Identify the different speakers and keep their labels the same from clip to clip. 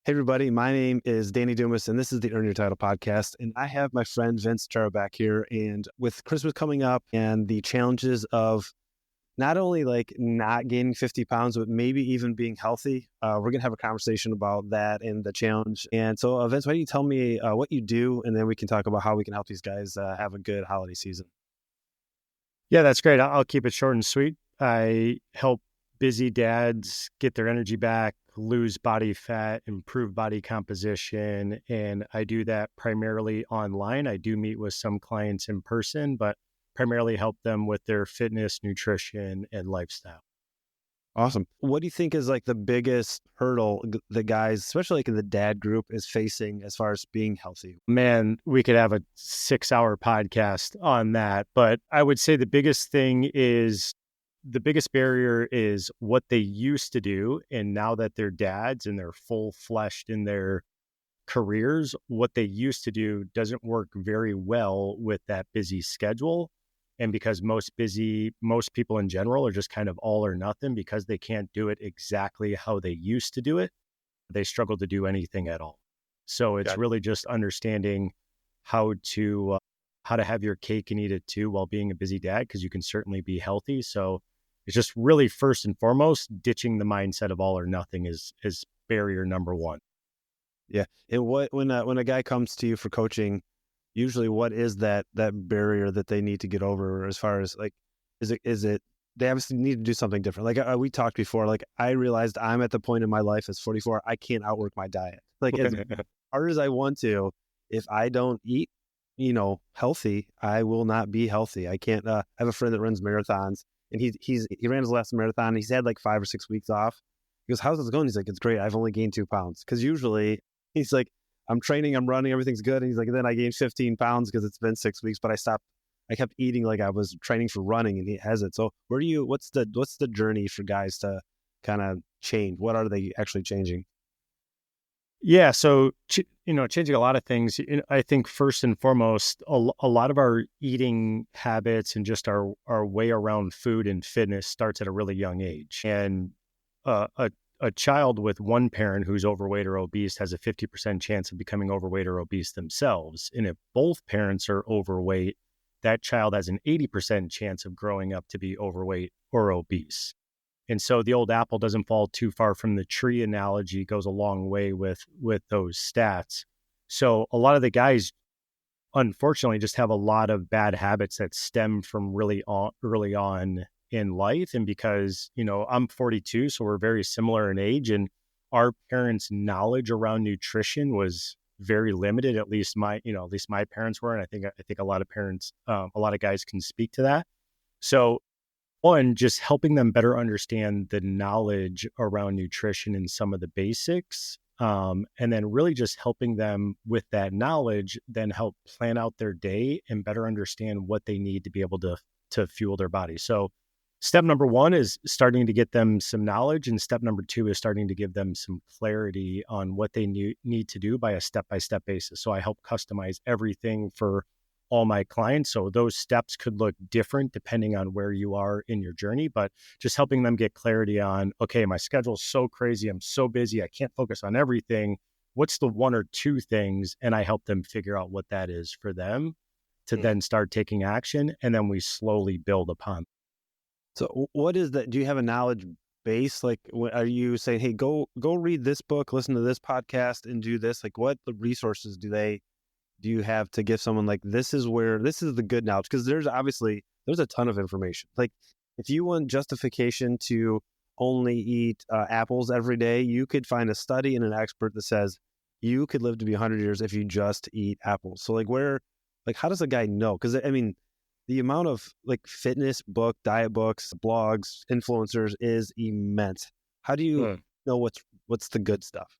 Speaker 1: Hey, everybody. My name is Danny Dumas, and this is the Earn Your Title podcast. And I have my friend Vince Terbrack here. And with Christmas coming up and the challenges of not only like not gaining 50 pounds, but maybe even being healthy, we're going to have a conversation about that and the challenge. And so, Vince, why don't you tell me what you do, and then we can talk about how we can help these guys have a good holiday season.
Speaker 2: Yeah, that's great. I'll keep it short and sweet. I help busy dads get their energy back, lose body fat, improve body composition. And I do that primarily online. I do meet with some clients in person, but primarily help them with their fitness, nutrition, and lifestyle.
Speaker 1: Awesome. What do you think is like the biggest hurdle the guys, especially like in the dad group, is facing as far as being healthy?
Speaker 2: Man, we could have a 6-hour podcast on that. But I would say the biggest barrier is what they used to do. And now that they're dads and they're full-fleshed in their careers, what they used to do doesn't work very well with that busy schedule. And because most people in general are just kind of all or nothing, because they can't do it exactly how they used to do it, they struggle to do anything at all. So it's really just understanding how to have your cake and eat it too while being a busy dad, because you can certainly be healthy. So it's just really first and foremost, ditching the mindset of all or nothing is barrier number one.
Speaker 1: Yeah. And when a guy comes to you for coaching, usually what is that barrier that they need to get over as far as like, is it they obviously need to do something different. Like we talked before, like I realized I'm at the point in my life as 44, I can't outwork my diet. Like as hard as I want to, if I don't eat, healthy, I will not be healthy. I can't, I have a friend that runs marathons, and he ran his last marathon. He's had like 5 or 6 weeks off. He goes, "How's it going?" He's like, "It's great. I've only gained 2 pounds." Cause usually he's like, "I'm training, I'm running, everything's good." And he's like, "And then I gained 15 pounds because it's been 6 weeks, but I kept eating like I was training for running," and he hasn't. So what's the journey for guys to kind of change? What are they actually changing?
Speaker 2: Yeah. So, changing a lot of things. I think first and foremost, a lot of our eating habits and just our way around food and fitness starts at a really young age. And a child with one parent who's overweight or obese has a 50% chance of becoming overweight or obese themselves. And if both parents are overweight, that child has an 80% chance of growing up to be overweight or obese. And so the old apple doesn't fall too far from the tree analogy goes a long way with those stats. So a lot of the guys, unfortunately, just have a lot of bad habits that stem from early on in life. And because, I'm 42, so we're very similar in age, and our parents' knowledge around nutrition was very limited. At least my parents were. And I think a lot of parents, a lot of guys can speak to that. So one, just helping them better understand the knowledge around nutrition and some of the basics. And then really just helping them with that knowledge, then help plan out their day and better understand what they need to be able to fuel their body. So step number one is starting to get them some knowledge. And step number two is starting to give them some clarity on what they need to do by a step-by-step basis. So I help customize everything for all my clients. So those steps could look different depending on where you are in your journey, but just helping them get clarity on, okay, my schedule's so crazy, I'm so busy, I can't focus on everything. What's the one or two things? And I help them figure out what that is for them to then start taking action. And then we slowly build upon.
Speaker 1: So what is that? Do you have a knowledge base? Like, are you saying, "Hey, go read this book, listen to this podcast, and do this"? Like, what the resources do you have to give someone like, this is the good knowledge? Because there's a ton of information. Like if you want justification to only eat apples every day, you could find a study and an expert that says you could live to be 100 years if you just eat apples. So how does a guy know? Because I mean, the amount of like fitness book, diet books, blogs, influencers is immense. How do you know what's the good stuff?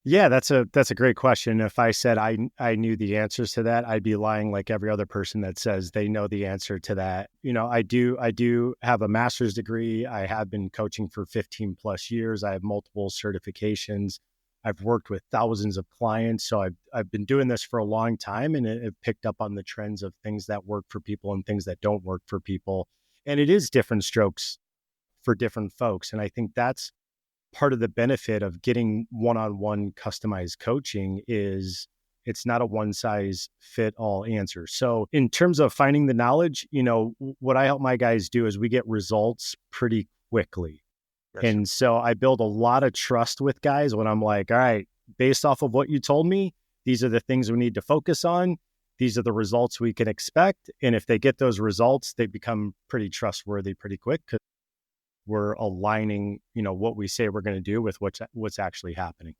Speaker 2: Yeah, that's a great question. If I said I knew the answers to that, I'd be lying like every other person that says they know the answer to that. I do have a master's degree. I have been coaching for 15 plus years. I have multiple certifications. I've worked with thousands of clients. So I've been doing this for a long time, and it picked up on the trends of things that work for people and things that don't work for people. And it is different strokes for different folks. And I think that's part of the benefit of getting one-on-one customized coaching is it's not a one-size-fit-all answer. So in terms of finding the knowledge, what I help my guys do is we get results pretty quickly. Gotcha. And so I build a lot of trust with guys when I'm like, all right, based off of what you told me, these are the things we need to focus on. These are the results we can expect. And if they get those results, they become pretty trustworthy pretty quick because we're aligning, what we say we're going to do with what's actually happening.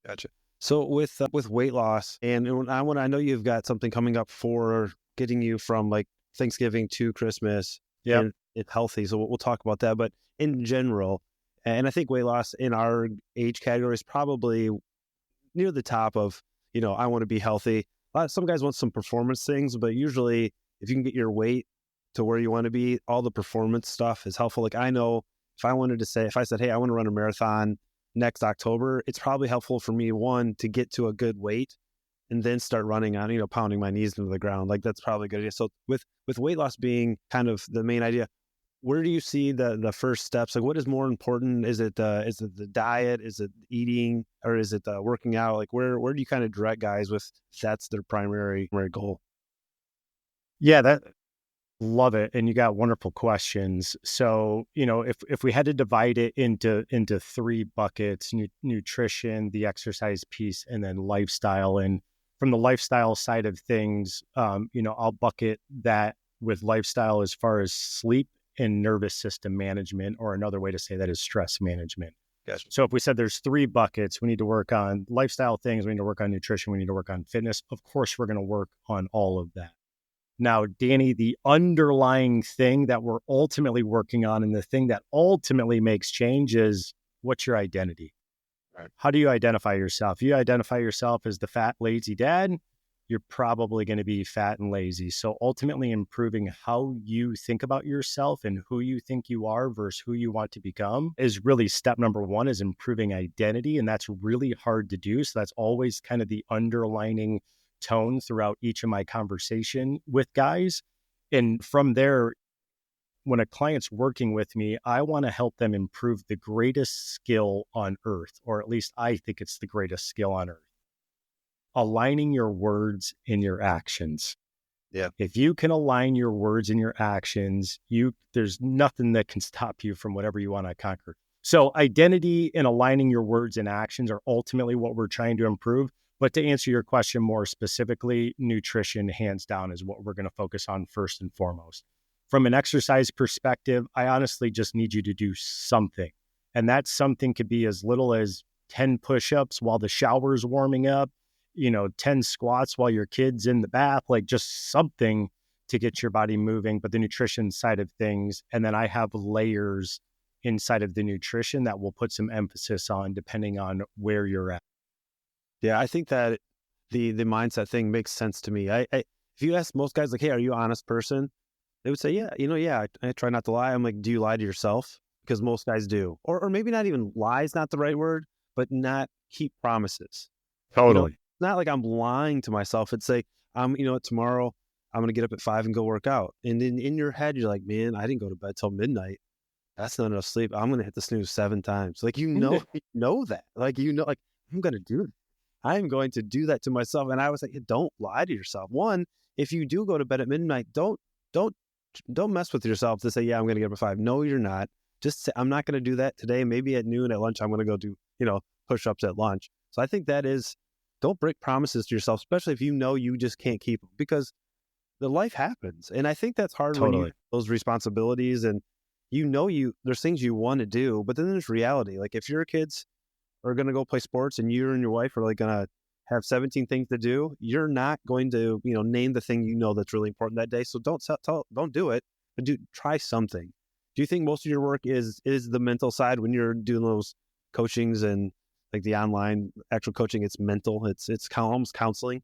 Speaker 1: Gotcha. So with weight loss, and I know you've got something coming up for getting you from like Thanksgiving to Christmas.
Speaker 2: Yeah,
Speaker 1: and it's healthy. So we'll talk about that. But in general, and I think weight loss in our age category is probably near the top of, I want to be healthy. Some guys want some performance things, but usually if you can get your weight to where you want to be, all the performance stuff is helpful. Like I know if I said, hey, I want to run a marathon next October, it's probably helpful for me, one, to get to a good weight and then start running on, pounding my knees into the ground. Like that's probably a good idea. So with weight loss being kind of the main idea, where do you see the first steps? Like what is more important? Is it the diet? Is it eating? Or is it working out? Like where do you kind of direct guys with that's their primary goal?
Speaker 2: Yeah, love it. And you got wonderful questions. So, if we had to divide it into three buckets, nutrition, the exercise piece, and then lifestyle. And from the lifestyle side of things, I'll bucket that with lifestyle as far as sleep and nervous system management, or another way to say that is stress management.
Speaker 1: Gotcha.
Speaker 2: So if we said there's three buckets, we need to work on lifestyle things, we need to work on nutrition, we need to work on fitness. Of course, we're going to work on all of that. Now, Danny, the underlying thing that we're ultimately working on and the thing that ultimately makes change is what's your identity? Right. How do you identify yourself? If you identify yourself as the fat, lazy dad, you're probably going to be fat and lazy. So ultimately improving how you think about yourself and who you think you are versus who you want to become is really step number one, is improving identity. And that's really hard to do. So that's always kind of the underlining tone throughout each of my conversation with guys. And from there, when a client's working with me, I want to help them improve the greatest skill on earth, or at least I think it's the greatest skill on earth. Aligning your words and your actions.
Speaker 1: Yeah.
Speaker 2: If you can align your words and your actions, there's nothing that can stop you from whatever you want to conquer. So identity and aligning your words and actions are ultimately what we're trying to improve. But to answer your question more specifically, nutrition, hands down, is what we're going to focus on first and foremost. From an exercise perspective, I honestly just need you to do something. And that something could be as little as 10 push-ups while the shower's warming up, 10 squats while your kid's in the bath, like just something to get your body moving. But the nutrition side of things, and then I have layers inside of the nutrition that we'll put some emphasis on depending on where you're at.
Speaker 1: Yeah, I think that the mindset thing makes sense to me. I if you ask most guys, like, hey, are you an honest person? They would say, yeah, I try not to lie. I'm like, do you lie to yourself? Because most guys do. Or maybe not even lie is not the right word, but not keep promises.
Speaker 2: Totally.
Speaker 1: It's not like I'm lying to myself. It's like, tomorrow I'm going to get up at 5 and go work out. And in your head, you're like, man, I didn't go to bed till midnight. That's not enough sleep. I'm going to hit the snooze 7 times. Like, you know that. Like, like, I'm going to do it. I'm going to do that to myself. And I was like, don't lie to yourself. One, if you do go to bed at midnight, don't mess with yourself to say, yeah, I'm going to get up at 5. No, you're not. Just say, I'm not going to do that today. Maybe at noon, at lunch, I'm going to go do, push-ups at lunch. So I think that is, don't break promises to yourself, especially if you just can't keep them, because the life happens. And I think that's hard when you have those responsibilities and there's things you want to do, but then there's reality. Like if your kids are going to go play sports and you and your wife are like going to have 17 things to do, you're not going to, name the thing that's really important that day. So don't do it, but try something. Do you think most of your work is the mental side when you're doing those coachings and like the online actual coaching? It's mental. It's almost counseling.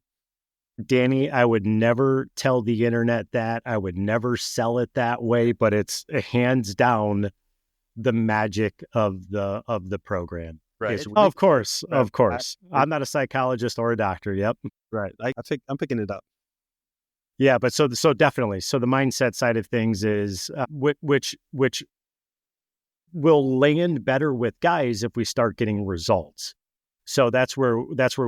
Speaker 2: Danny, I would never tell the internet that. I would never sell it that way, but it's hands down the magic of the program.
Speaker 1: Right.
Speaker 2: Of course. I'm not a psychologist or a doctor. Yep.
Speaker 1: Right. I'm picking it up.
Speaker 2: Yeah, but so definitely. So the mindset side of things is which will land better with guys if we start getting results. So that's where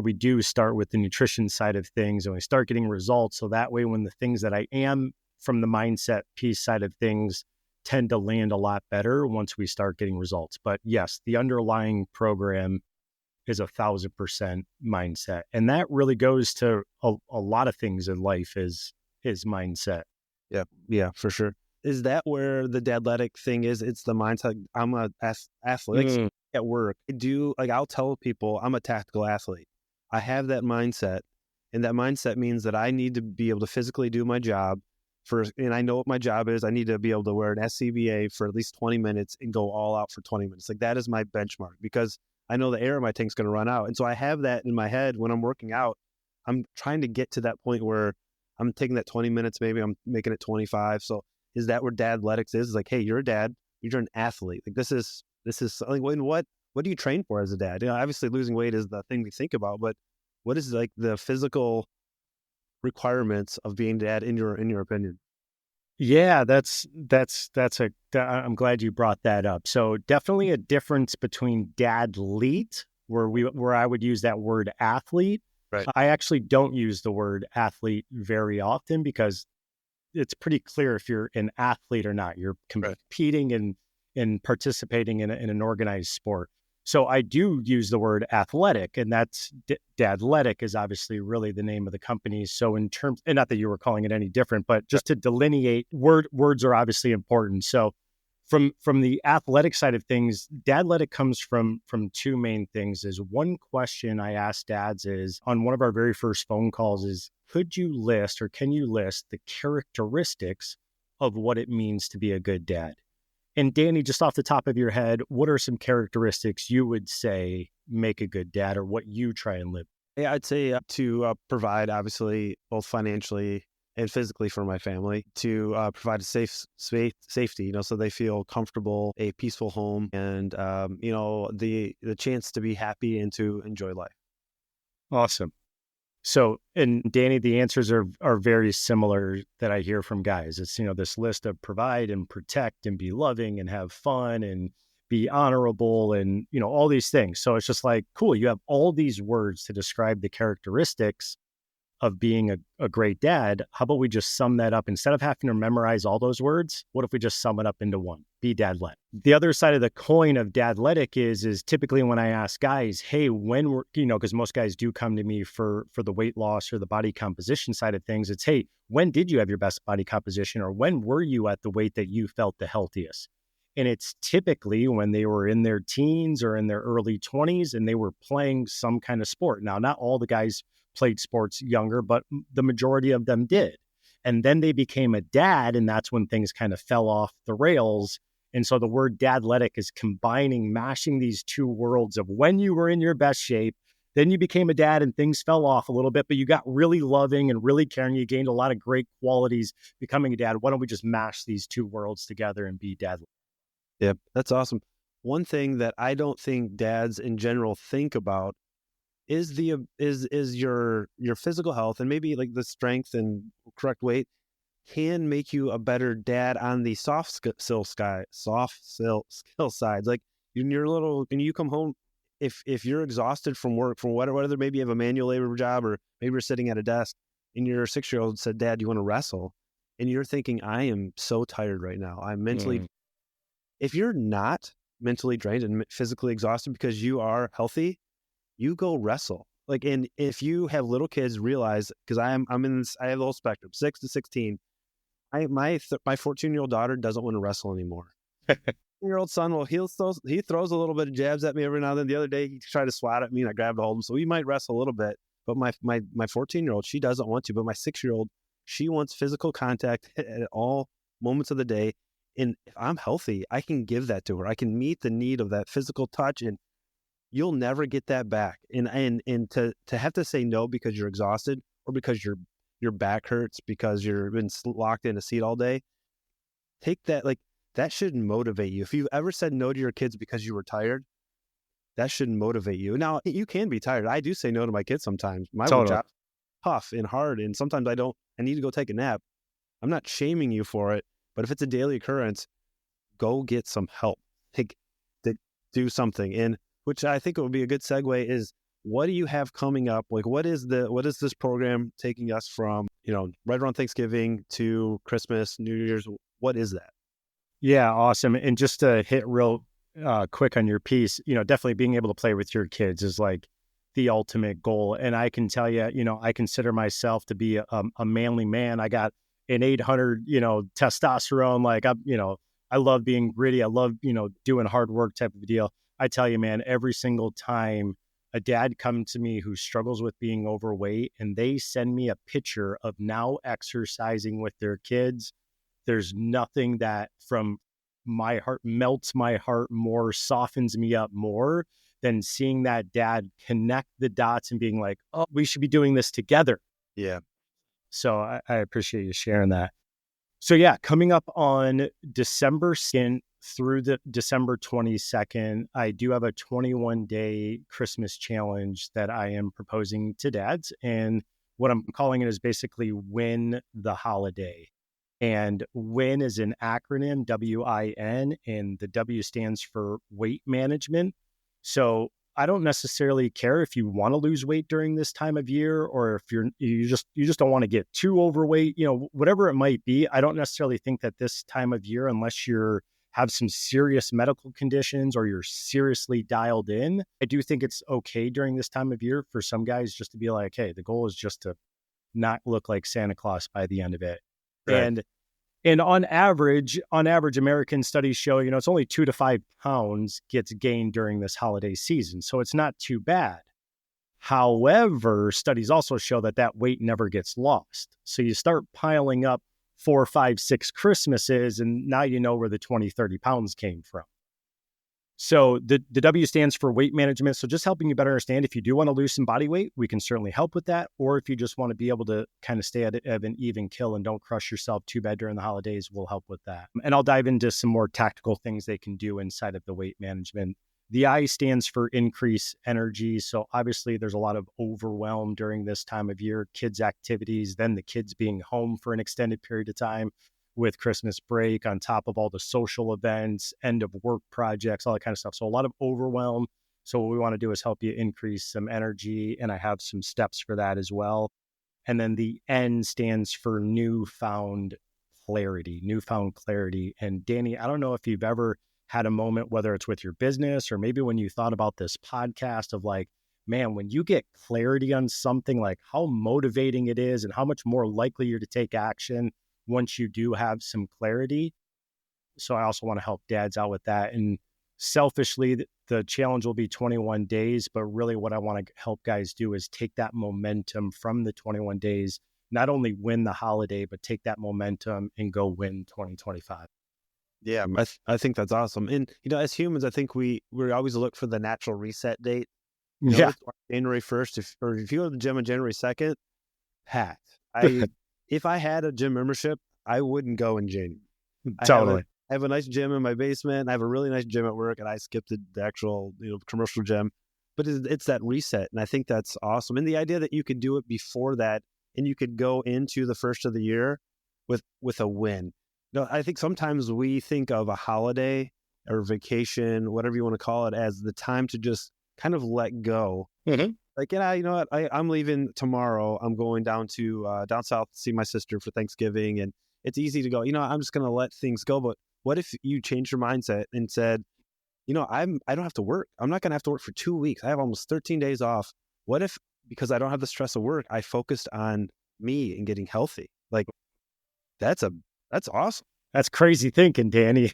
Speaker 2: we do start with the nutrition side of things, and we start getting results. So that way, when the things that I am from the mindset piece side of things tend to land a lot better once we start getting results. But yes, the underlying program is 1,000% mindset, and that really goes to a lot of things in life is mindset.
Speaker 1: Yeah, for sure. Is that where the Dadletic thing is? It's the mindset. I'm a athlete at work. I'll tell people I'm a tactical athlete. I have that mindset, and that mindset means that I need to be able to physically do my job and I know what my job is. I need to be able to wear an SCBA for at least 20 minutes and go all out for 20 minutes. Like that is my benchmark because I know the air in my tank's going to run out. And so I have that in my head when I'm working out. I'm trying to get to that point where I'm taking that 20 minutes, maybe I'm making it 25. So is that where Dadletics is? It's like, hey, you're a dad, you're an athlete. Like this is like, what do you train for as a dad? Obviously losing weight is the thing we think about, but what is like the physical requirements of being dad in your opinion?
Speaker 2: Yeah, I'm glad you brought that up. So definitely a difference between dadlete, where I would use that word athlete.
Speaker 1: Right.
Speaker 2: I actually don't use the word athlete very often because it's pretty clear if you're an athlete or not. You're competing and participating in an organized sport. So I do use the word athletic, and that's Dadletic is obviously really the name of the company. So in terms, and not that you were calling it any different, but just to delineate, words are obviously important. So from the athletic side of things, Dadletic comes from two main things. Is one question I asked dads is on one of our very first phone calls is, could you list or can you list the characteristics of what it means to be a good dad? And Danny, just off the top of your head, what are some characteristics you would say make a good dad or what you try and live?
Speaker 1: Yeah, I'd say to provide, obviously, both financially and physically for my family, to provide a safety, so they feel comfortable, a peaceful home, and, the chance to be happy and to enjoy life.
Speaker 2: Awesome. So, and Danny, the answers are very similar that I hear from guys. It's, this list of provide and protect and be loving and have fun and be honorable and, all these things. So it's just like, cool, you have all these words to describe the characteristics of being a great dad. How about we just sum that up? Instead of having to memorize all those words, what if we just sum it up into one? Be dadlet. The other side of the coin of Dadletic is typically when I ask guys, hey, when we're, because most guys do come to me for the weight loss or the body composition side of things. It's, hey, when did you have your best body composition, or when were you at the weight that you felt the healthiest? And it's typically when they were in their teens or in their early 20s and they were playing some kind of sport. Now, not all the guys played sports younger, but the majority of them did. And then they became a dad, and that's when things kind of fell off the rails. And so the word Dadletic is mashing these two worlds of when you were in your best shape, then you became a dad and things fell off a little bit, but you got really loving and really caring. You gained a lot of great qualities becoming a dad. Why don't we just mash these two worlds together and be Dadletic?
Speaker 1: Yep, that's awesome. One thing that I don't think dads in general think about is your physical health, and maybe like the strength and correct weight can make you a better dad on the soft skill sides. Like when you come home, if you're exhausted from work, from whether maybe you have a manual labor job or maybe you're sitting at a desk and your 6-year-old said, "Dad, you want to wrestle?" And you're thinking, "I am so tired right now. I'm mentally." If you're not mentally drained and physically exhausted because you are healthy, you go wrestle. Like, and if you have little kids, realize, because I'm in this, I have the whole spectrum, 6 to 16. My 14-year-old daughter doesn't want to wrestle anymore. Your old son, well, he throws a little bit of jabs at me every now and then. The other day, he tried to swat at me, and I grabbed a hold of him. So we might wrestle a little bit. But my 14-year-old, she doesn't want to. But my 6-year-old, she wants physical contact at all moments of the day. And if I'm healthy, I can give that to her. I can meet the need of that physical touch, and you'll never get that back. And to have to say no because you're exhausted or because your back hurts because you've been locked in a seat all day, take that, like, that shouldn't motivate you. If you've ever said no to your kids because you were tired, that shouldn't motivate you. Now, you can be tired. I do say no to my kids sometimes. My job's tough and hard, and sometimes I need to go take a nap. I'm not shaming you for it, but if it's a daily occurrence, go get some help. like to do something. And which I think it would be a good segue is, what do you have coming up? Like, what is this program taking us from, right around Thanksgiving to Christmas, New Year's? What is that?
Speaker 2: Yeah, awesome. And just to hit real quick on your piece, definitely being able to play with your kids is like the ultimate goal. And I can tell you, I consider myself to be a manly man. I got an 800, testosterone. Like I love being gritty. I love, doing hard work type of deal. I tell you, man, every single time a dad comes to me who struggles with being overweight and they send me a picture of now exercising with their kids, there's nothing that from my heart melts my heart more, softens me up more than seeing that dad connect the dots and being like, oh, we should be doing this together.
Speaker 1: Yeah.
Speaker 2: So I appreciate you sharing that. So yeah, coming up on December 2nd through the December 22nd, I do have a 21-day Christmas challenge that I am proposing to dads. And what I'm calling it is basically Win the Holiday. And WIN is an acronym, WIN, and the W stands for weight management. So I don't necessarily care if you want to lose weight during this time of year, or if you just don't want to get too overweight, whatever it might be. I don't necessarily think that this time of year, unless you're have some serious medical conditions or you're seriously dialed in, I do think it's okay during this time of year for some guys just to be like, hey, the goal is just to not look like Santa Claus by the end of it.
Speaker 1: Right.
Speaker 2: And on average, American studies show, it's only 2 to 5 pounds gets gained during this holiday season. So it's not too bad. However, studies also show that weight never gets lost. So you start piling up 4, 5, 6 Christmases, and now you know where the 20, 30 pounds came from. So the W stands for weight management. So just helping you better understand, if you do want to lose some body weight, we can certainly help with that. Or if you just want to be able to kind of stay at an even kill and don't crush yourself too bad during the holidays, we'll help with that. And I'll dive into some more tactical things they can do inside of the weight management. The I stands for increase energy. So obviously there's a lot of overwhelm during this time of year, kids' activities, then the kids being home for an extended period of time with Christmas break, on top of all the social events, end of work projects, all that kind of stuff. So a lot of overwhelm. So what we want to do is help you increase some energy. And I have some steps for that as well. And then the N stands for newfound clarity. And Danny, I don't know if you've ever had a moment, whether it's with your business or maybe when you thought about this podcast, of like, man, when you get clarity on something, like how motivating it is and how much more likely you're to take action once you do have some clarity. So I also want to help dads out with that. And selfishly, the challenge will be 21 days, but really what I want to help guys do is take that momentum from the 21 days, not only win the holiday, but take that momentum and go win 2025.
Speaker 1: Yeah, I think that's awesome. And, as humans, I think we always look for the natural reset date.
Speaker 2: Yeah.
Speaker 1: January 1st, if you go to the gym on January 2nd, packed. If I had a gym membership, I wouldn't go in January.
Speaker 2: Totally.
Speaker 1: I have a nice gym in my basement. I have a really nice gym at work, and I skipped the actual, commercial gym. But it's that reset, and I think that's awesome. And the idea that you could do it before that, and you could go into the first of the year with a win. I think sometimes we think of a holiday or vacation, whatever you want to call it, as the time to just kind of let go.
Speaker 2: Mm-hmm.
Speaker 1: Like, you know what? I'm leaving tomorrow. I'm going down south to see my sister for Thanksgiving, and it's easy to go, I'm just going to let things go. But what if you changed your mindset and said, I don't have to work. I'm not going to have to work for 2 weeks. I have almost 13 days off. What if, because I don't have the stress of work, I focused on me and getting healthy? Like, that's awesome.
Speaker 2: That's crazy thinking, Danny.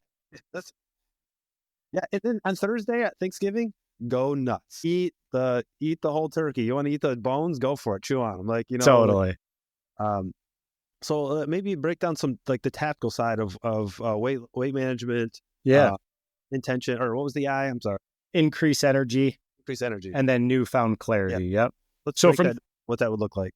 Speaker 1: Yeah. And then on Thursday at Thanksgiving, go nuts. Eat the whole turkey. You want to eat the bones? Go for it. Chew on them.
Speaker 2: Totally.
Speaker 1: So maybe break down some, like, the tactical side of weight management.
Speaker 2: Yeah.
Speaker 1: Intention, or what was the I? I'm sorry.
Speaker 2: Increase energy. And then newfound clarity. Yeah. Yep.
Speaker 1: Let's break that, what that would look like.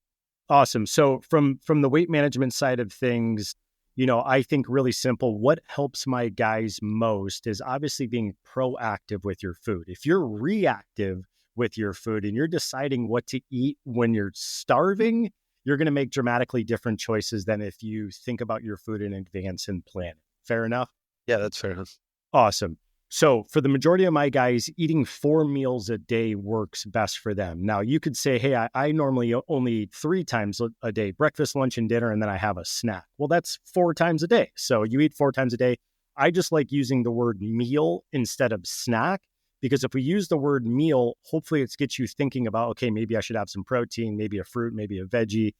Speaker 2: Awesome. So from the weight management side of things, I think really simple. What helps my guys most is obviously being proactive with your food. If you're reactive with your food and you're deciding what to eat when you're starving, you're going to make dramatically different choices than if you think about your food in advance and plan it. Fair enough?
Speaker 1: Yeah, that's fair enough.
Speaker 2: Awesome. So for the majority of my guys, eating 4 meals a day works best for them. Now you could say, hey, I normally only eat 3 times a day, breakfast, lunch, and dinner, and then I have a snack. Well, that's 4 times a day. So you eat 4 times a day. I just like using the word meal instead of snack, because if we use the word meal, hopefully it gets you thinking about, okay, maybe I should have some protein, maybe a fruit, maybe a veggie.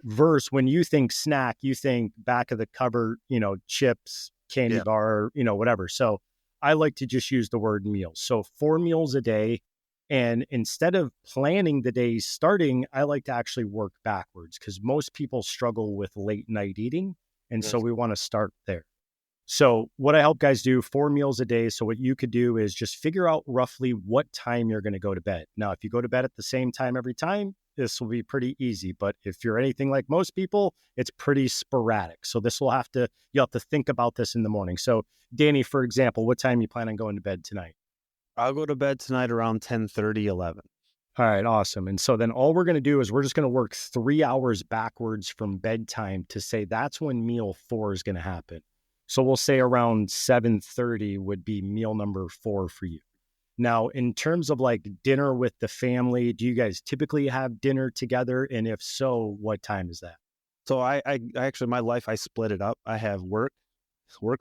Speaker 2: Versus when you think snack, you think back of the cupboard, chips, candy bar, whatever. So I like to just use the word meals. So 4 meals a day. And instead of planning the days starting, I like to actually work backwards because most people struggle with late night eating. And so we want to start there. So what I help guys do, 4 meals a day. So what you could do is just figure out roughly what time you're going to go to bed. Now, if you go to bed at the same time every time, this will be pretty easy. But if you're anything like most people, it's pretty sporadic. So you'll have to think about this in the morning. So Danny, for example, what time you plan on going to bed tonight?
Speaker 1: I'll go to bed tonight around 10:30, 11.
Speaker 2: All right, awesome. And so then all we're going to do is we're just going to work 3 hours backwards from bedtime to say that's when meal 4 is going to happen. So we'll say around 7:30 would be meal number 4 for you. Now, in terms of like dinner with the family, do you guys typically have dinner together? And if so, what time is that?
Speaker 1: So I actually, my life, I split it up. I have work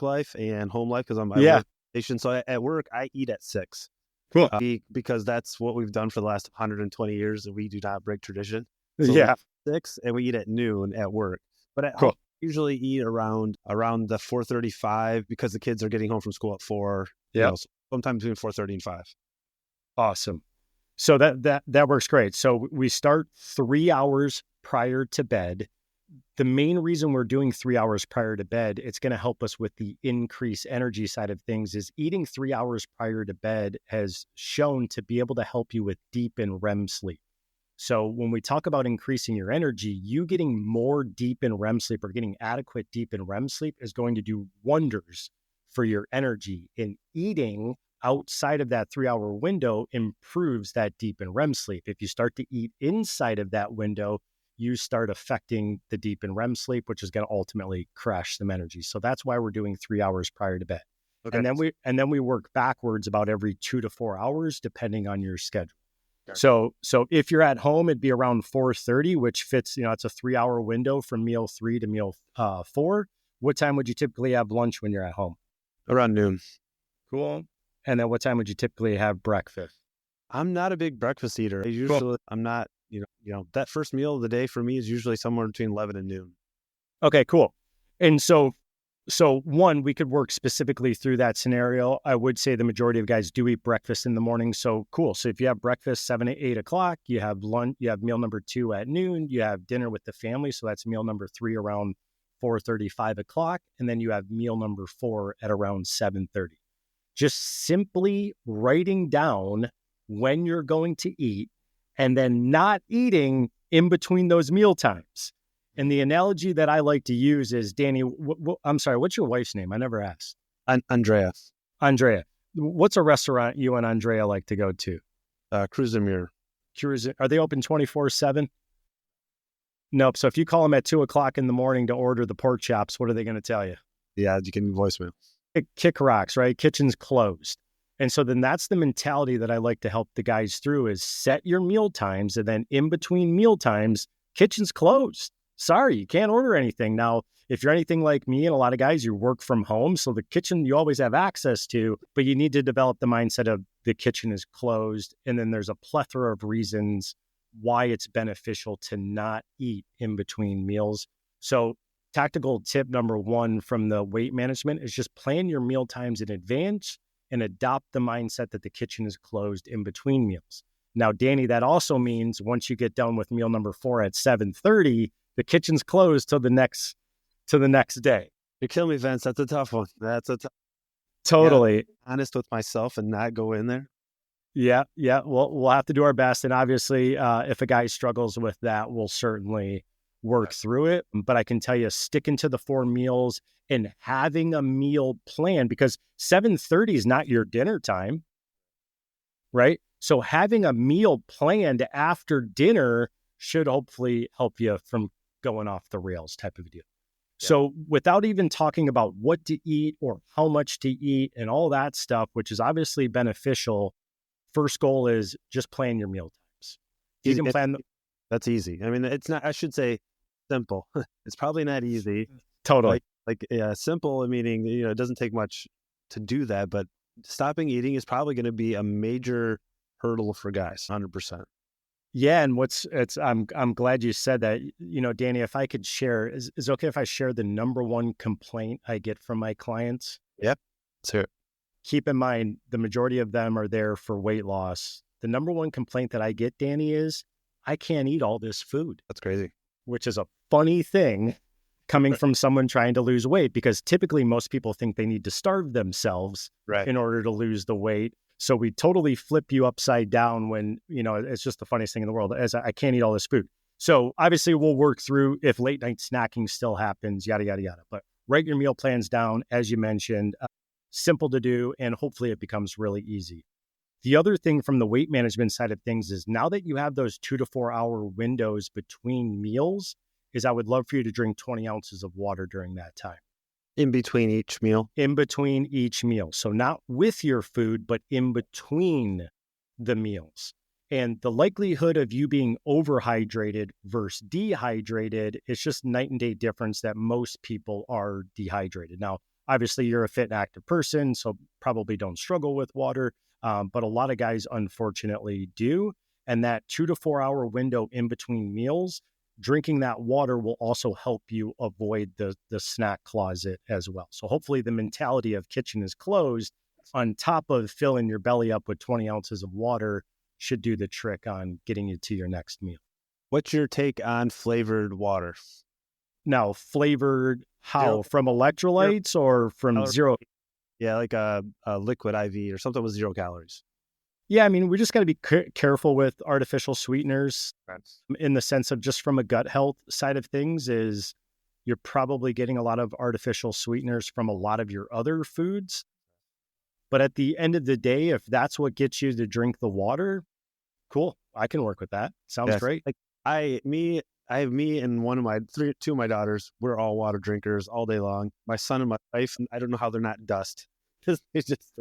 Speaker 1: life and home life because I work station. So at work, I eat at 6.
Speaker 2: Cool.
Speaker 1: Because that's what we've done for the last 120 years, and we do not break tradition. So
Speaker 2: Yeah.
Speaker 1: we eat at 6 and we eat at noon at work. But at home, I usually eat around the 4:35 because the kids are getting home from school at 4.
Speaker 2: Yeah.
Speaker 1: So sometimes between 4:30 and 5.
Speaker 2: Awesome. So that works great. So we start 3 hours prior to bed. The main reason we're doing 3 hours prior to bed, it's going to help us with the increased energy side of things, is eating 3 hours prior to bed has shown to be able to help you with deep and REM sleep. So when we talk about increasing your energy, you getting more deep in REM sleep or getting adequate deep in REM sleep is going to do wonders for your energy. And eating outside of that 3-hour window improves that deep in REM sleep. If you start to eat inside of that window, you start affecting the deep in REM sleep, which is going to ultimately crash some energy. So that's why we're doing 3 hours prior to bed. Okay. And then we work backwards about every 2 to 4 hours, depending on your schedule. Okay. So if you're at home, it'd be around 4:30, which fits, it's a 3-hour window from meal 3 to meal 4. What time would you typically have lunch when you're at home?
Speaker 1: Around noon.
Speaker 2: Cool. And then what time would you typically have breakfast?
Speaker 1: I'm not a big breakfast eater. I'm not, that first meal of the day for me is usually somewhere between 11 and noon.
Speaker 2: Okay, cool. And so one, we could work specifically through that scenario. I would say the majority of guys do eat breakfast in the morning. So cool. So if you have breakfast 7 to 8 o'clock, you have lunch, you have meal number 2 at noon, you have dinner with the family. So that's meal number 3 around 4:30, 5 o'clock. And then you have meal number 4 at around 7:30. Just simply writing down when you're going to eat and then not eating in between those meal times. And the analogy that I like to use is, Danny, I'm sorry, what's your wife's name? I never asked.
Speaker 1: Andrea.
Speaker 2: Andrea. What's a restaurant you and Andrea like to go to?
Speaker 1: Cruisemere.
Speaker 2: Are they open 24/7? Nope. So if you call them at 2 o'clock in the morning to order the pork chops, what are they going to tell you?
Speaker 1: Yeah, you can voicemail.
Speaker 2: Kick rocks, right? Kitchen's closed. And so then that's the mentality that I like to help the guys through is set your meal times. And then in between meal times, kitchen's closed. Sorry, you can't order anything. Now, if you're anything like me and a lot of guys, you work from home. So the kitchen you always have access to, but you need to develop the mindset of the kitchen is closed. And then there's a plethora of reasons why it's beneficial to not eat in between meals. So tactical tip number 1 from the weight management is just plan your meal times in advance and adopt the mindset that the kitchen is closed in between meals. Now, Danny, that also means once you get done with meal number 4 at 7:30, the kitchen's closed till the next day.
Speaker 1: You kill me, Vince. That's a tough one.
Speaker 2: Totally.
Speaker 1: Yeah, honest with myself and not go in there.
Speaker 2: Yeah. We'll have to do our best. And obviously, if a guy struggles with that, we'll certainly work through it. But I can tell you, sticking to the 4 meals and having a meal plan, because 7:30 is not your dinner time, right? So having a meal planned after dinner should hopefully help you from going off the rails type of a deal. So without even talking about what to eat or how much to eat and all that stuff, which is obviously beneficial, first goal is just plan your meal times. You can plan.
Speaker 1: That's easy. I mean, it's not, I should say simple. It's probably not easy.
Speaker 2: Totally.
Speaker 1: Simple, meaning, it doesn't take much to do that, but stopping eating is probably going to be a major hurdle for guys, 100%.
Speaker 2: Yeah, and I'm glad you said that. Danny, if I could share, is it okay if I share the number one complaint I get from my clients?
Speaker 1: Yep. Sure.
Speaker 2: Keep in mind, the majority of them are there for weight loss. The number one complaint that I get, Danny, is I can't eat all this food.
Speaker 1: That's crazy.
Speaker 2: Which is a funny thing coming from someone trying to lose weight, because typically most people think they need to starve themselves in order to lose the weight. So we totally flip you upside down when, it's just the funniest thing in the world, as I can't eat all this food. So obviously we'll work through if late night snacking still happens, yada, yada, yada. But write your meal plans down, as you mentioned, simple to do, and hopefully it becomes really easy. The other thing from the weight management side of things is now that you have those 2 to 4 hour windows between meals, is I would love for you to drink 20 ounces of water during that time.
Speaker 1: In between each meal?
Speaker 2: In between each meal. So not with your food, but in between the meals. And the likelihood of you being overhydrated versus dehydrated is just night and day difference that most people are dehydrated. Now, obviously, you're a fit and active person, so probably don't struggle with water. But a lot of guys, unfortunately, do. And that 2 to 4 hour window in between meals, drinking that water will also help you avoid the snack closet as well. So hopefully the mentality of kitchen is closed on top of filling your belly up with 20 ounces of water should do the trick on getting you to your next meal.
Speaker 1: What's your take on flavored water?
Speaker 2: Now, flavored how? From electrolytes or from zero?
Speaker 1: Yeah, like a liquid IV or something with 0 calories.
Speaker 2: Yeah, I mean, we just got to be careful with artificial sweeteners in the sense of just from a gut health side of things is you're probably getting a lot of artificial sweeteners from a lot of your other foods. But at the end of the day, if that's what gets you to drink the water, cool. I can work with that. Sounds great.
Speaker 1: Like I have me and two of my daughters. We're all water drinkers all day long. My son and my wife, I don't know how they're not dust. It's just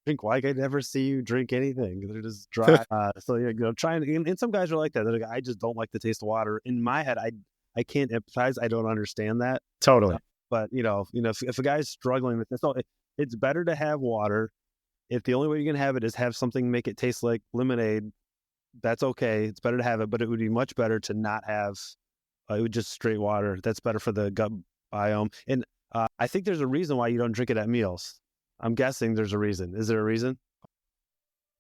Speaker 1: drink. Why I never see you drink anything? They're just dry. Trying. And some guys are like that. They're like, I just don't like the taste of water. In my head, I can't empathize. I don't understand that
Speaker 2: totally.
Speaker 1: But if a guy's struggling with this, it's better to have water. If the only way you're gonna have it is have something make it taste like lemonade, that's okay. It's better to have it, but it would be much better to not have it would just straight water. That's better for the gut biome. And I think there's a reason why you don't drink it at meals. I'm guessing there's a reason. Is there a reason?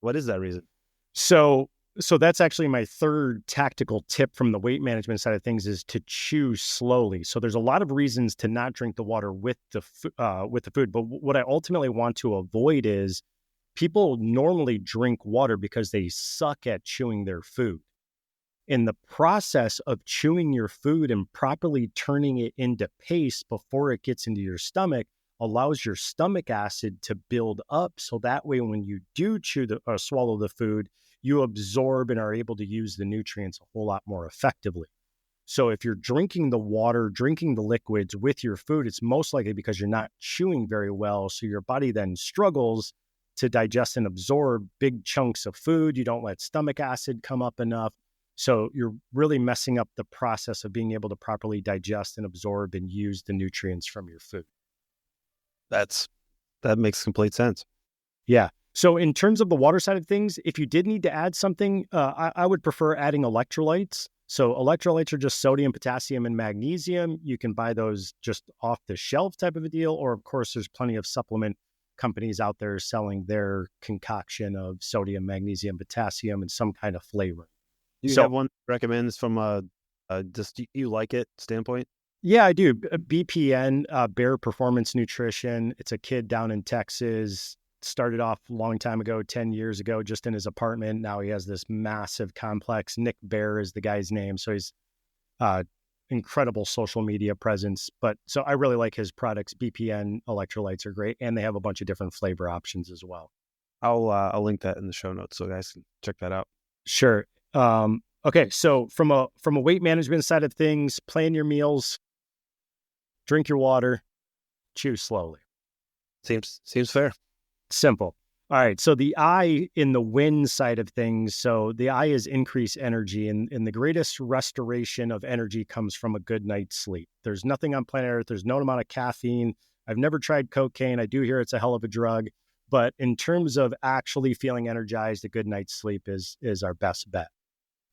Speaker 1: What is that reason?
Speaker 2: So that's actually my third tactical tip from the weight management side of things is to chew slowly. So there's a lot of reasons to not drink the water with the food. But what I ultimately want to avoid is people normally drink water because they suck at chewing their food. In the process of chewing your food and properly turning it into paste before it gets into your stomach allows your stomach acid to build up. So that way, when you do swallow the food, you absorb and are able to use the nutrients a whole lot more effectively. So if you're drinking the water, drinking the liquids with your food, it's most likely because you're not chewing very well. So your body then struggles to digest and absorb big chunks of food. You don't let stomach acid come up enough. So you're really messing up the process of being able to properly digest and absorb and use the nutrients from your food.
Speaker 1: That makes complete sense.
Speaker 2: Yeah. So in terms of the water side of things, if you did need to add something, I would prefer adding electrolytes. So electrolytes are just sodium, potassium, and magnesium. You can buy those just off the shelf type of a deal. Or of course, there's plenty of supplement companies out there selling their concoction of sodium, magnesium, potassium, and some kind of flavor.
Speaker 1: Do you have one that recommends from a just you like it standpoint?
Speaker 2: Yeah, I do. BPN, Bear Performance Nutrition. It's a kid down in Texas. Started off a long time ago, 10 years ago, just in his apartment. Now he has this massive complex. Nick Bear is the guy's name. So he's incredible social media presence. But so I really like his products. BPN electrolytes are great. And they have a bunch of different flavor options as well.
Speaker 1: I'll link that in the show notes so guys can check that out.
Speaker 2: Sure. Okay. So from a weight management side of things, plan your meals. drink your water, chew slowly.
Speaker 1: Seems fair.
Speaker 2: Simple. All right. So the I in the win side of things. So the I is increased energy, and the greatest restoration of energy comes from a good night's sleep. There's nothing on planet Earth. There's no amount of caffeine. I've never tried cocaine. I do hear it's a hell of a drug, but in terms of actually feeling energized, a good night's sleep is our best bet.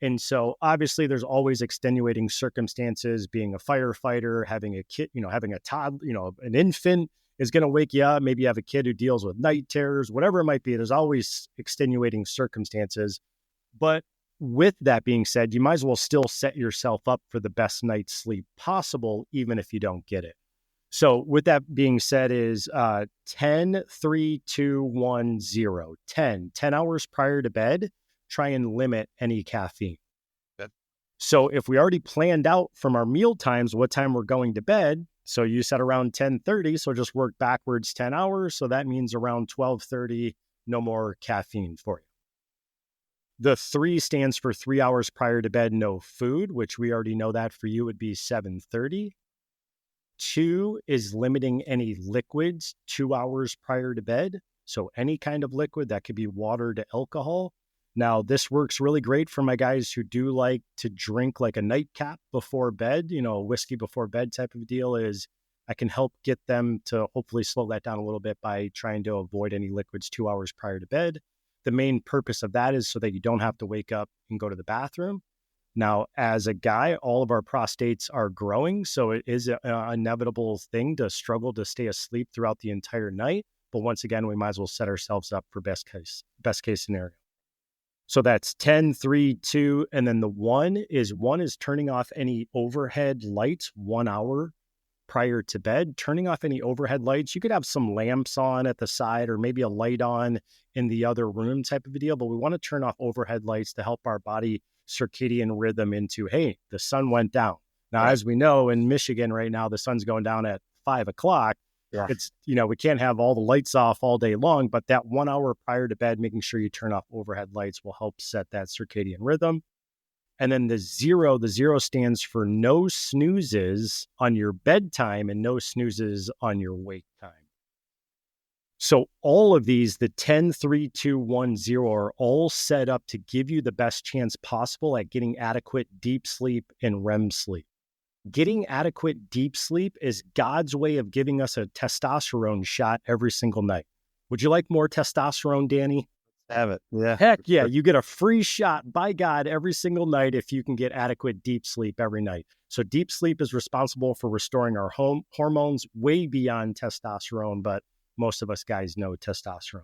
Speaker 2: And so obviously there's always extenuating circumstances, being a firefighter, having a kid, having a toddler, an infant is going to wake you up. Maybe you have a kid who deals with night terrors, whatever it might be. There's always extenuating circumstances. But with that being said, you might as well still set yourself up for the best night's sleep possible, even if you don't get it. So with that being said is 10, 3, 2, 1, 0. 10 hours prior to bed, try and limit any caffeine.
Speaker 1: Good.
Speaker 2: So if we already planned out from our meal times what time we're going to bed, so you said around 10:30, so just work backwards 10 hours. So that means around 12:30, no more caffeine for you. The 3 stands for 3 hours prior to bed, no food, which we already know that for you would be 7:30. 2 is limiting any liquids 2 hours prior to bed. So any kind of liquid, that could be water to alcohol. Now, this works really great for my guys who do like to drink like a nightcap before bed, a whiskey before bed type of deal. Is I can help get them to hopefully slow that down a little bit by trying to avoid any liquids 2 hours prior to bed. The main purpose of that is so that you don't have to wake up and go to the bathroom. Now, as a guy, all of our prostates are growing, so it is an inevitable thing to struggle to stay asleep throughout the entire night. But once again, we might as well set ourselves up for best case scenario. So that's 10, 3, 2, and then the 1 is turning off any overhead lights 1 hour prior to bed. Turning off any overhead lights. You could have some lamps on at the side or maybe a light on in the other room type of a deal, but we want to turn off overhead lights to help our body circadian rhythm into, hey, the sun went down. Now, as we know, in Michigan right now, the sun's going down at 5 o'clock. Yeah. It's, we can't have all the lights off all day long, but that 1 hour prior to bed, making sure you turn off overhead lights will help set that circadian rhythm. And then the 0 stands for no snoozes on your bedtime and no snoozes on your wake time. So all of these, the 10, 3, 2, 1, 0 are all set up to give you the best chance possible at getting adequate deep sleep and REM sleep. Getting adequate deep sleep is God's way of giving us a testosterone shot every single night. Would you like more testosterone, Danny?
Speaker 1: Have it. Yeah.
Speaker 2: Heck yeah. You get a free shot by God every single night if you can get adequate deep sleep every night. So deep sleep is responsible for restoring our hormones way beyond testosterone, but most of us guys know testosterone.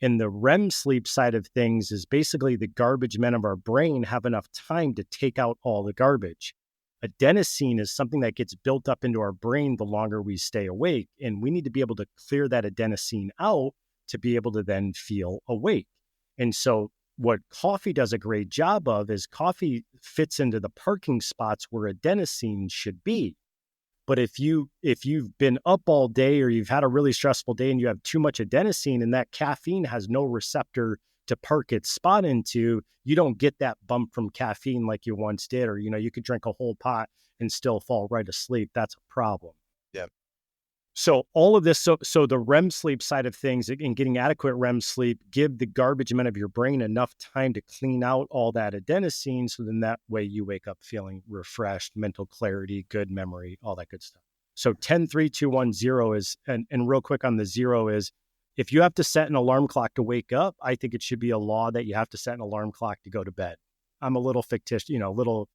Speaker 2: And the REM sleep side of things is basically the garbage men of our brain have enough time to take out all the garbage. Adenosine is something that gets built up into our brain the longer we stay awake, and we need to be able to clear that adenosine out to be able to then feel awake. And so what coffee does a great job of is coffee fits into the parking spots where adenosine should be. But if you've been up all day or you've had a really stressful day and you have too much adenosine and that caffeine has no receptor to park its spot into, you don't get that bump from caffeine like you once did, or, you could drink a whole pot and still fall right asleep. That's a problem.
Speaker 1: Yeah.
Speaker 2: So all of this, so the REM sleep side of things and getting adequate REM sleep, give the garbage men of your brain enough time to clean out all that adenosine. So then that way you wake up feeling refreshed, mental clarity, good memory, all that good stuff. So 10, 3, 2, 1, 0 is, and real quick on the 0 is, if you have to set an alarm clock to wake up, I think it should be a law that you have to set an alarm clock to go to bed. I'm a little fictitious, a little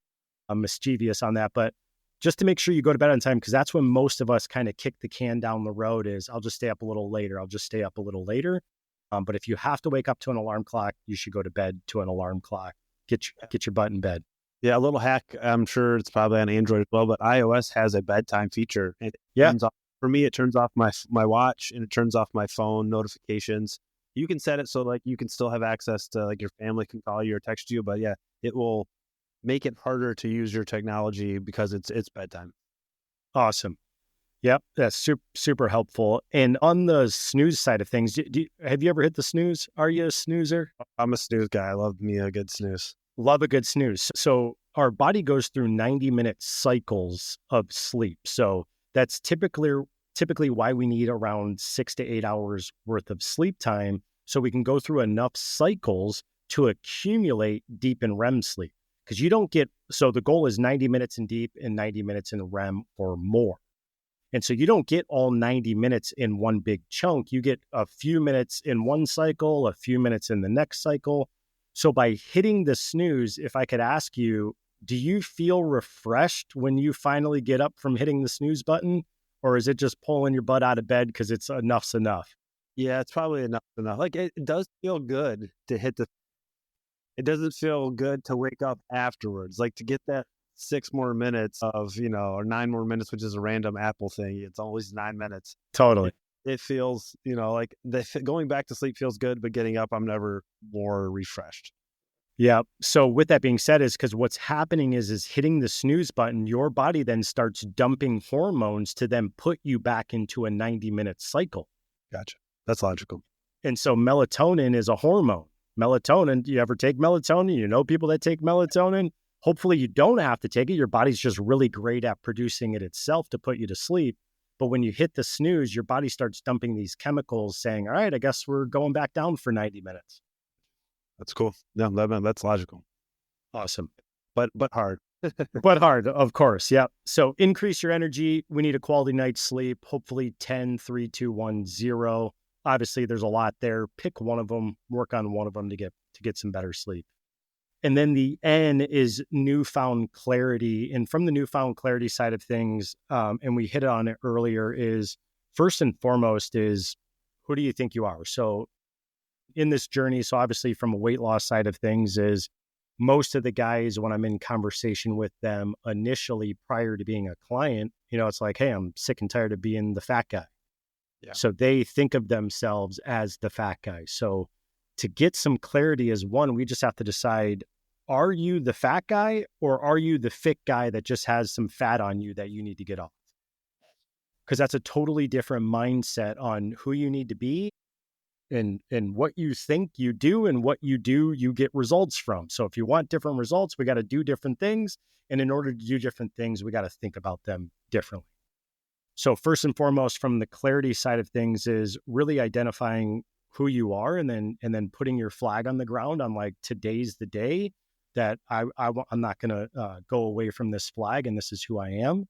Speaker 2: mischievous on that, but just to make sure you go to bed on time, because that's when most of us kind of kick the can down the road is, I'll just stay up a little later. But if you have to wake up to an alarm clock, you should go to bed to an alarm clock. Get your butt in bed.
Speaker 1: Yeah, a little hack. I'm sure it's probably on Android as well, but iOS has a bedtime feature. For me, it turns off my watch and it turns off my phone notifications. You can set it so like you can still have access to, like, your family can call you or text you, but yeah, it will make it harder to use your technology because it's bedtime.
Speaker 2: Awesome. Yep, that's super, super helpful. And on the snooze side of things, have you ever hit the snooze? Are you a snoozer?
Speaker 1: I'm a snooze guy. I love me a good snooze.
Speaker 2: Love a good snooze. So our body goes through 90-minute cycles of sleep. So That's typically why we need around 6 to 8 hours worth of sleep time, so we can go through enough cycles to accumulate deep in REM sleep. Because you don't get, so the goal is 90 minutes in deep and 90 minutes in REM or more. And so you don't get all 90 minutes in one big chunk. You get a few minutes in one cycle, a few minutes in the next cycle. So by hitting the snooze, if I could ask you, do you feel refreshed when you finally get up from hitting the snooze button? Or is it just pulling your butt out of bed because it's enough's enough?
Speaker 1: Yeah, it's probably enough. Like it does feel good to hit the. It doesn't feel good to wake up afterwards. Like to get that 6 more minutes of or 9 more minutes, which is a random Apple thing. It's always 9 minutes.
Speaker 2: Totally.
Speaker 1: It feels like going back to sleep feels good, but getting up, I'm never more refreshed.
Speaker 2: Yeah. So with that being said, is because what's happening is hitting the snooze button, your body then starts dumping hormones to then put you back into a 90-minute cycle.
Speaker 1: Gotcha. That's logical.
Speaker 2: And so melatonin is a hormone. Melatonin, do you ever take melatonin? You know people that take melatonin? Hopefully you don't have to take it. Your body's just really great at producing it itself to put you to sleep. But when you hit the snooze, your body starts dumping these chemicals saying, all right, I guess we're going back down for 90 minutes.
Speaker 1: That's cool. Yeah, that's logical.
Speaker 2: Awesome.
Speaker 1: But hard.
Speaker 2: But hard, of course. Yeah. So increase your energy. We need a quality night's sleep. Hopefully 10, 3, 2, 1, 0. Obviously, there's a lot there. Pick one of them, work on one of them to get some better sleep. And then the N is newfound clarity. And from the newfound clarity side of things, and we hit on it earlier, is first and foremost is who do you think you are? So in this journey, so obviously from a weight loss side of things is most of the guys, when I'm in conversation with them initially prior to being a client, it's like, hey, I'm sick and tired of being the fat guy. Yeah. So they think of themselves as the fat guy. So to get some clarity as one, we just have to decide, are you the fat guy or are you the fit guy that just has some fat on you that you need to get off? Because that's a totally different mindset on who you need to be and what you think you do and what you do, you get results from. So if you want different results, we got to do different things. And in order to do different things, we got to think about them differently. So first and foremost, from the clarity side of things is really identifying who you are and then putting your flag on the ground on like, today's the day that I'm not going to go away from this flag and this is who I am.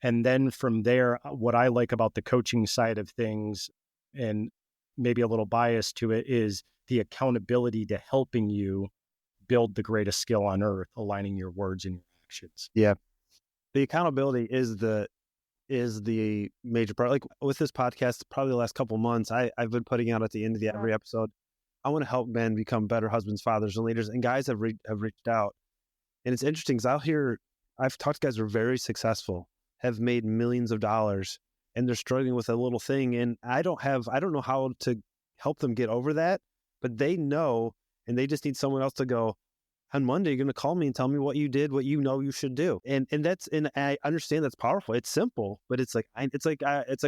Speaker 2: And then from there, what I like about the coaching side of things, and maybe a little bias to it, is the accountability to helping you build the greatest skill on earth, aligning your words and your actions.
Speaker 1: Yeah. The accountability is the major part. Like with this podcast, probably the last couple of months, I've been putting out at the end of every episode, I want to help men become better husbands, fathers, and leaders. And guys have reached out. And it's interesting because I've talked to guys who are very successful, have made millions of dollars, and they're struggling with a little thing. And I don't know how to help them get over that, but they know, and they just need someone else to go, on Monday, you're going to call me and tell me what you did, what you know you should do. And I understand that's powerful. It's simple, but it's like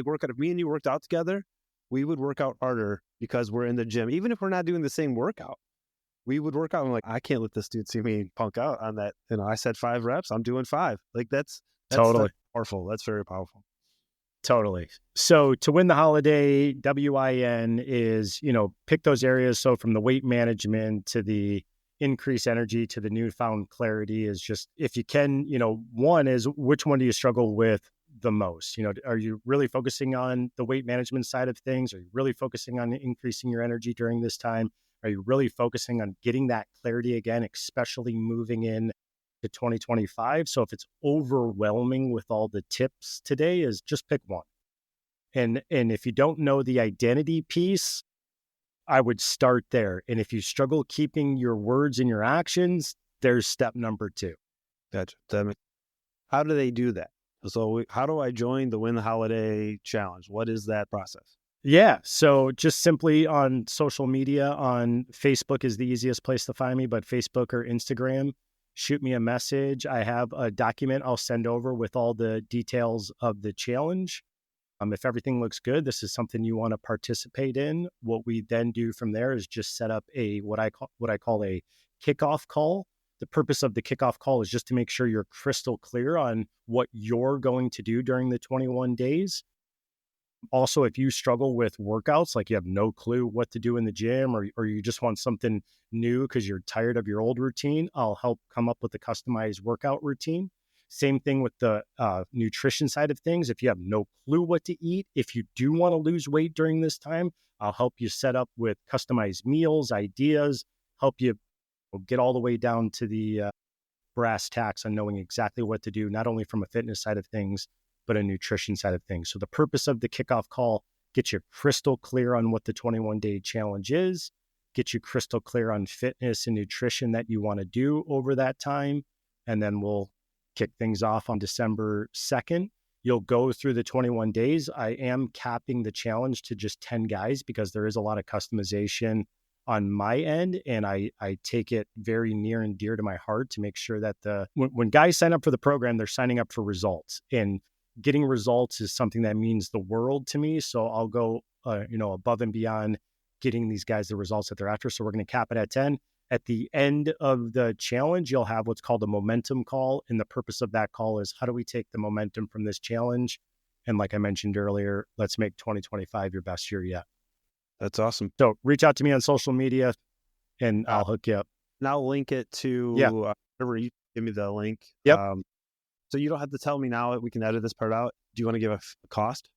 Speaker 1: workout. If me and you worked out together, we would work out harder because we're in the gym. Even if we're not doing the same workout, we would work out. I'm like, I can't let this dude see me punk out on that. I said 5 reps, I'm doing 5. Like that's
Speaker 2: totally
Speaker 1: powerful. That's very powerful.
Speaker 2: Totally. So to win the holiday, WIN is, pick those areas. So from the weight management to the increase energy to the newfound clarity is just, if you can, one is, which one do you struggle with the most? Are you really focusing on the weight management side of things? Are you really focusing on increasing your energy during this time? Are you really focusing on getting that clarity again, especially moving in to 2025? So if it's overwhelming with all the tips today, is just pick one. And if you don't know the identity piece, I would start there. And if you struggle keeping your words and your actions, there's step number 2.
Speaker 1: Gotcha. How do they do that? So how do I join the Win the Holiday Challenge? What is that process?
Speaker 2: Yeah. So just simply on social media, on Facebook is the easiest place to find me, but Facebook or Instagram, shoot me a message. I have a document I'll send over with all the details of the challenge. If everything looks good, this is something you want to participate in. What we then do from there is just set up what I call a kickoff call. The purpose of the kickoff call is just to make sure you're crystal clear on what you're going to do during the 21 days. Also, if you struggle with workouts, like you have no clue what to do in the gym, or you just want something new because you're tired of your old routine, I'll help come up with a customized workout routine. Same thing with the nutrition side of things. If you have no clue what to eat, if you do want to lose weight during this time, I'll help you set up with customized meals, ideas, help you get all the way down to the brass tacks on knowing exactly what to do, not only from a fitness side of things, but a nutrition side of things. So the purpose of the kickoff call, get you crystal clear on what the 21-day challenge is, get you crystal clear on fitness and nutrition that you want to do over that time, and then we'll kick things off on December 2nd. You'll go through the 21 days. I am capping the challenge to just 10 guys because there is a lot of customization on my end, and I take it very near and dear to my heart to make sure that when guys sign up for the program, they're signing up for results, and getting results is something that means the world to me. So I'll go, above and beyond getting these guys the results that they're after. So we're going to cap it at 10. At the end of the challenge, you'll have what's called a momentum call. And the purpose of that call is, how do we take the momentum from this challenge? And like I mentioned earlier, let's make 2025 your best year yet.
Speaker 1: That's awesome.
Speaker 2: So reach out to me on social media and I'll hook you up.
Speaker 1: And I'll link it to whatever you give me the link.
Speaker 2: Yep.
Speaker 1: So you don't have to tell me now. We can edit this part out. Do you want to give a cost?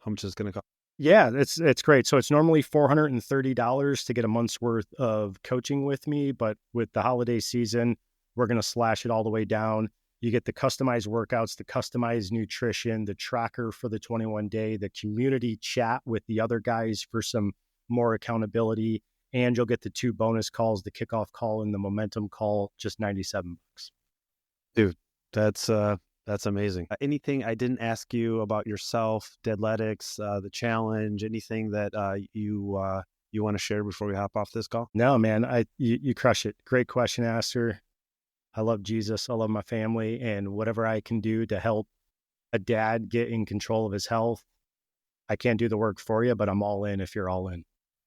Speaker 1: How much is it going to cost?
Speaker 2: Yeah, it's great. So it's normally $430 to get a month's worth of coaching with me, but with the holiday season, we're going to slash it all the way down. You get the customized workouts, the customized nutrition, the tracker for the 21-day, the community chat with the other guys for some more accountability, and you'll get the 2 bonus calls, the kickoff call and the momentum call, just $97.
Speaker 1: Dude, that's amazing. Anything I didn't ask you about yourself, Dadletics, the challenge, anything that you want to share before we hop off this call?
Speaker 2: No, man, you crush it. Great question, Aster. I love Jesus. I love my family, and whatever I can do to help a dad get in control of his health. I can't do the work for you, but I'm all in if you're all in.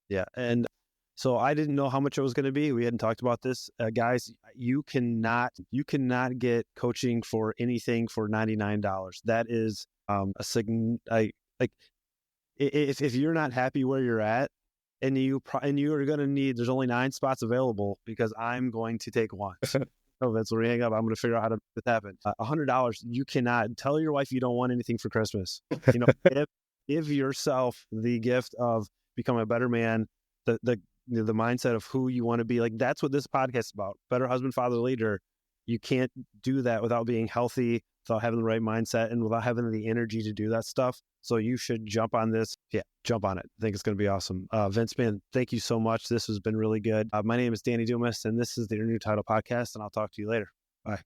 Speaker 1: Yeah. And so I didn't know how much it was going to be. We hadn't talked about this. Guys, you cannot get coaching for anything for $99. That is if you're not happy where you're at, and you are going to need, there's only 9 spots available because I'm going to take one. So that's where we hang up. I'm going to figure out how to make this happen. $100, you cannot tell your wife you don't want anything for Christmas. Give yourself the gift of becoming a better man, the mindset of who you want to be. Like, that's what this podcast is about. Better husband, father, leader. You can't do that without being healthy, without having the right mindset, and without having the energy to do that stuff. So you should jump on this. Yeah, jump on it. I think it's going to be awesome. Vince, man, thank you so much. This has been really good. My name is Danny Dumas, and this is the Your New Title Podcast, and I'll talk to you later. Bye.